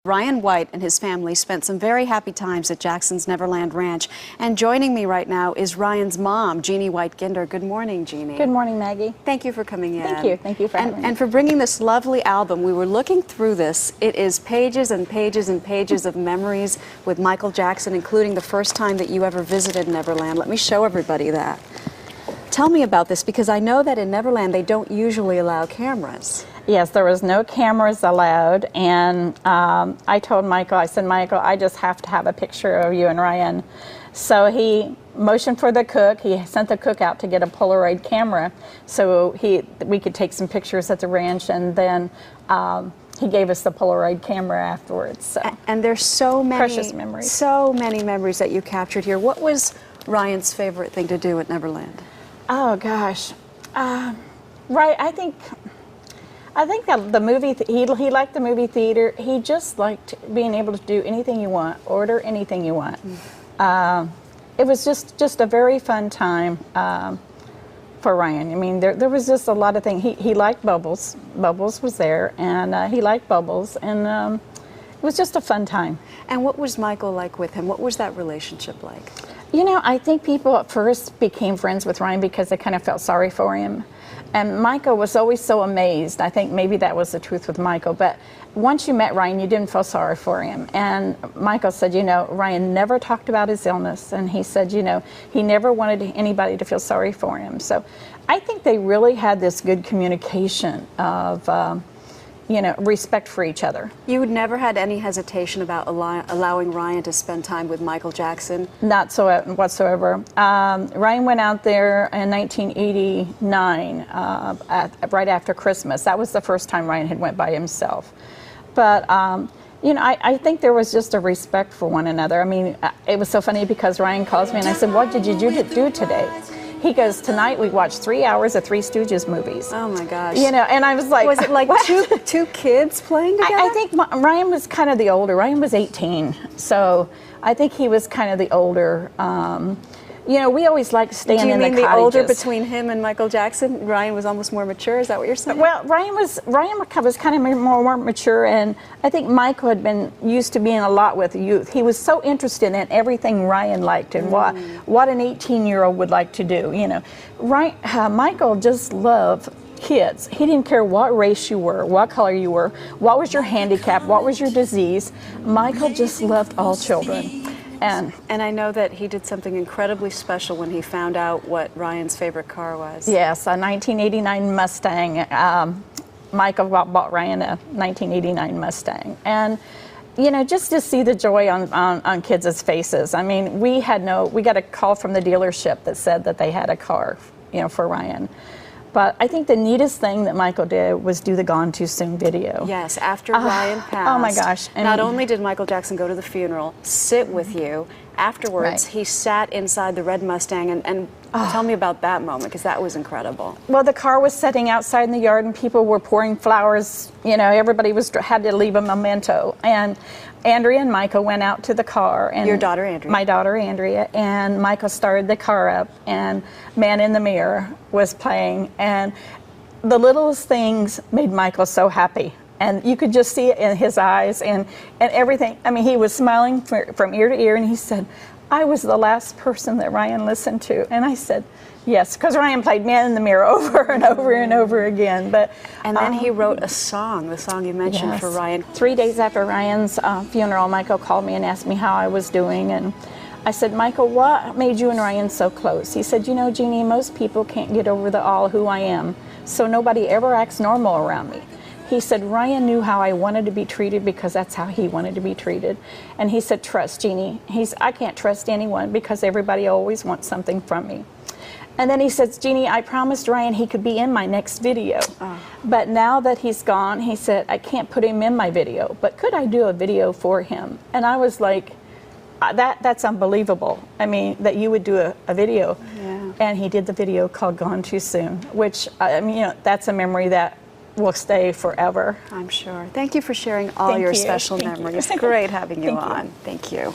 Ryan White and his family spent some very happy times at Jackson's Neverland Ranch. And joining me right now is Ryan's mom, Jeanne White-Ginder. Good morning, Jeanne. Good morning, Maggie. Thank you for coming in. Thank you. Thank you for having me. And for bringing this lovely album. We were looking through this. It is pages and pages and pages of memories with Michael Jackson, including the first time that you ever visited Neverland. Let me show everybody that. Tell me about this, because I know that in Neverland they don't usually allow cameras. Yes, there was no cameras allowed, and I told Michael, I said, Michael, I just have to have a picture of you and Ryan. So he motioned for the cook. He sent the cook out to get a Polaroid camera so we could take some pictures at the ranch, and then he gave us the Polaroid camera afterwards. So. And there's so many precious memories. So many memories that you captured here. What was Ryan's favorite thing to do at Neverland? Oh gosh, right. I think that the movie. He liked the movie theater. He just liked being able to do anything you want, order anything you want. It was just a very fun time for Ryan. I mean, there was just a lot of things. He liked Bubbles. Bubbles was there, and he liked Bubbles, and it was just a fun time. And what was Michael like with him? What was that relationship like? You know, I think people at first became friends with Ryan because they kind of felt sorry for him. And Michael was always so amazed. I think maybe that was the truth with Michael. But once you met Ryan, you didn't feel sorry for him. And Michael said, you know, Ryan never talked about his illness. And he said, you know, he never wanted anybody to feel sorry for him. So I think they really had this good communication of, you know, respect for each other. You had never had any hesitation about allowing Ryan to spend time with Michael Jackson? Not so whatsoever. Ryan went out there in 1989, right after Christmas. That was the first time Ryan had went by himself. But you know, I think there was just a respect for one another. I mean, it was so funny because Ryan calls me and I said, "What did you do today?" He goes, "Tonight we watched 3 hours of Three Stooges movies." Oh my gosh. You know, and I was like, was it like two kids playing together? I think Ryan was kind of the older. Ryan was 18, so I think he was kind of the older. You know, we always liked staying in the cottages. Do you mean the older between him and Michael Jackson? Ryan was almost more mature. Is that what you're saying? Well, Ryan was kind of more mature, and I think Michael had been used to being a lot with youth. He was so interested in everything Ryan liked and what an 18-year-old would like to do. You know, Michael just loved kids. He didn't care what race you were, what color you were, what was your handicap, what was your disease. Michael just loved all children. And I know that he did something incredibly special when he found out what Ryan's favorite car was. Yes, a 1989 Mustang. Michael bought Ryan a 1989 Mustang. And, you know, just to see the joy on kids' faces. I mean, we got a call from the dealership that said that they had a car, you know, for Ryan. But I think the neatest thing that Michael did was do the Gone Too Soon video. Yes, after Ryan passed. Oh my gosh. Not only did Michael Jackson go to the funeral, sit with you, afterwards he sat inside the red Mustang and tell me about that moment, because that was incredible. Well, the car was sitting outside in the yard and people were pouring flowers. You know, everybody had to leave a memento. And Andrea and Michael went out to the car. And your daughter, Andrea? My daughter, Andrea. And Michael started the car up, and Man in the Mirror was playing. And the littlest things made Michael so happy. And you could just see it in his eyes and everything. I mean, he was smiling from ear to ear, and he said, "I was the last person that Ryan listened to." And I said, yes, because Ryan played Man in the Mirror over and over and over again. And then he wrote a song, the song you mentioned for Ryan. 3 days after Ryan's funeral, Michael called me and asked me how I was doing. And I said, "Michael, what made you and Ryan so close?" He said, "You know, Jeannie, most people can't get over the all who I am, so nobody ever acts normal around me." He said, "Ryan knew how I wanted to be treated because that's how he wanted to be treated." And he said, "Trust, Jeannie." I can't trust anyone because everybody always wants something from me. And then he says, "Jeannie, I promised Ryan he could be in my next video. But now that he's gone," he said, "I can't put him in my video, but could I do a video for him?" And I was like, that's unbelievable. I mean, that you would do a video. Yeah. And he did the video called Gone Too Soon, which, I mean, you know, that's a memory that will stay forever. I'm sure. Thank you for sharing all your special memories. Great having you on. Thank you.